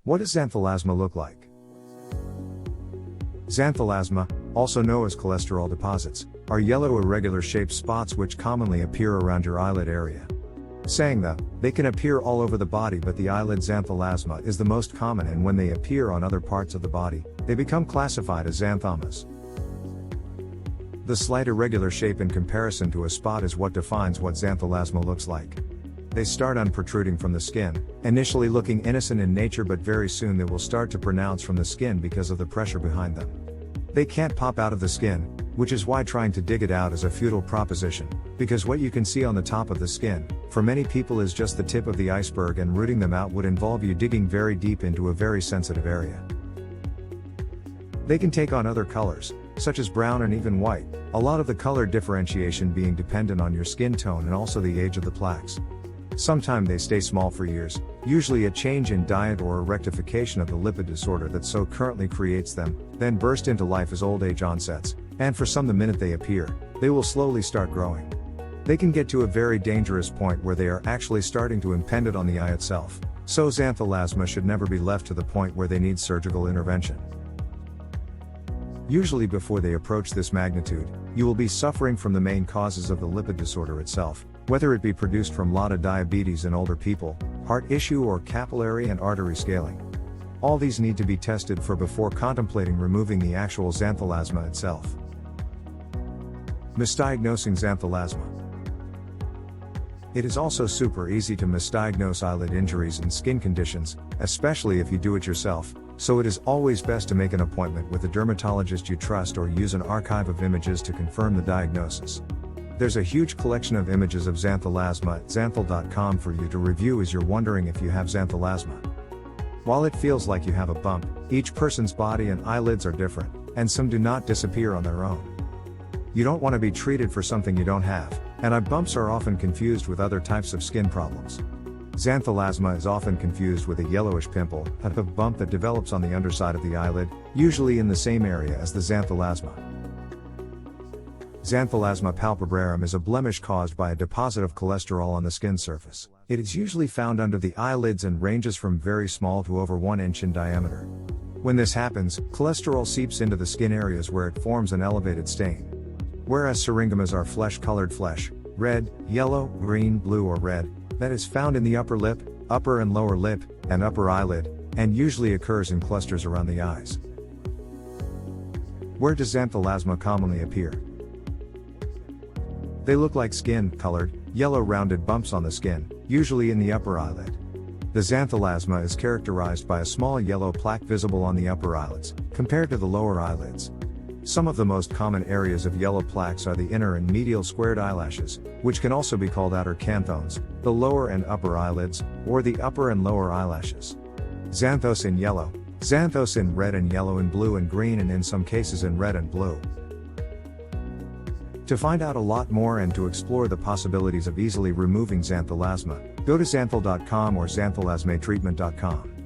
What does xanthelasma look like? Xanthelasma, also known as cholesterol deposits, are yellow irregular shaped spots which commonly appear around your eyelid area. Saying that, they can appear all over the body, but the eyelid xanthelasma is the most common, and when they appear on other parts of the body, they become classified as xanthomas. The slight irregular shape in comparison to a spot is what defines what xanthelasma looks like. They start protruding from the skin, initially looking innocent in nature, but very soon they will start to pronounce from the skin because of the pressure behind them. They can't pop out of the skin, which is why trying to dig it out is a futile proposition, because what you can see on the top of the skin, for many people, is just the tip of the iceberg, and rooting them out would involve you digging very deep into a very sensitive area. They can take on other colors, such as brown and even white, a lot of the color differentiation being dependent on your skin tone and also the age of the plaques. Sometimes they stay small for years, usually a change in diet or a rectification of the lipid disorder that so currently creates them, then burst into life as old age onsets, and for some, the minute they appear, they will slowly start growing. They can get to a very dangerous point where they are actually starting to impede on the eye itself, so xanthelasma should never be left to the point where they need surgical intervention. Usually before they approach this magnitude, you will be suffering from the main causes of the lipid disorder itself, whether it be produced from LADA diabetes in older people, heart issue, or capillary and artery scaling. All these need to be tested for before contemplating removing the actual xanthelasma itself. Misdiagnosing Xanthelasma. It is also super easy to misdiagnose eyelid injuries and skin conditions, especially if you do it yourself, so it is always best to make an appointment with a dermatologist you trust or use an archive of images to confirm the diagnosis. There's a huge collection of images of xanthelasma at xanthel.com for you to review as you're wondering if you have xanthelasma. While it feels like you have a bump, each person's body and eyelids are different, and some do not disappear on their own. You don't want to be treated for something you don't have, and eye bumps are often confused with other types of skin problems. Xanthelasma is often confused with a yellowish pimple, a bump that develops on the underside of the eyelid, usually in the same area as the xanthelasma. Xanthelasma palpebrarum is a blemish caused by a deposit of cholesterol on the skin surface. It is usually found under the eyelids and ranges from very small to over 1 inch in diameter. When this happens, cholesterol seeps into the skin areas where it forms an elevated stain. Whereas syringomas are flesh-colored flesh, red, yellow, green, blue, or red, that is found in the upper lip, upper and lower lip, and upper eyelid, and usually occurs in clusters around the eyes. Where does xanthelasma commonly appear? They look like skin-colored, yellow rounded bumps on the skin, usually in the upper eyelid. The xanthelasma is characterized by a small yellow plaque visible on the upper eyelids, compared to the lower eyelids. Some of the most common areas of yellow plaques are the inner and medial squared eyelashes, which can also be called outer canthones, the lower and upper eyelids, or the upper and lower eyelashes. Xanthos in yellow, xanthos in red and yellow and blue and green, and in some cases in red and blue. To find out a lot more and to explore the possibilities of easily removing xanthelasma, go to xanthel.com or xanthelasmatreatment.com.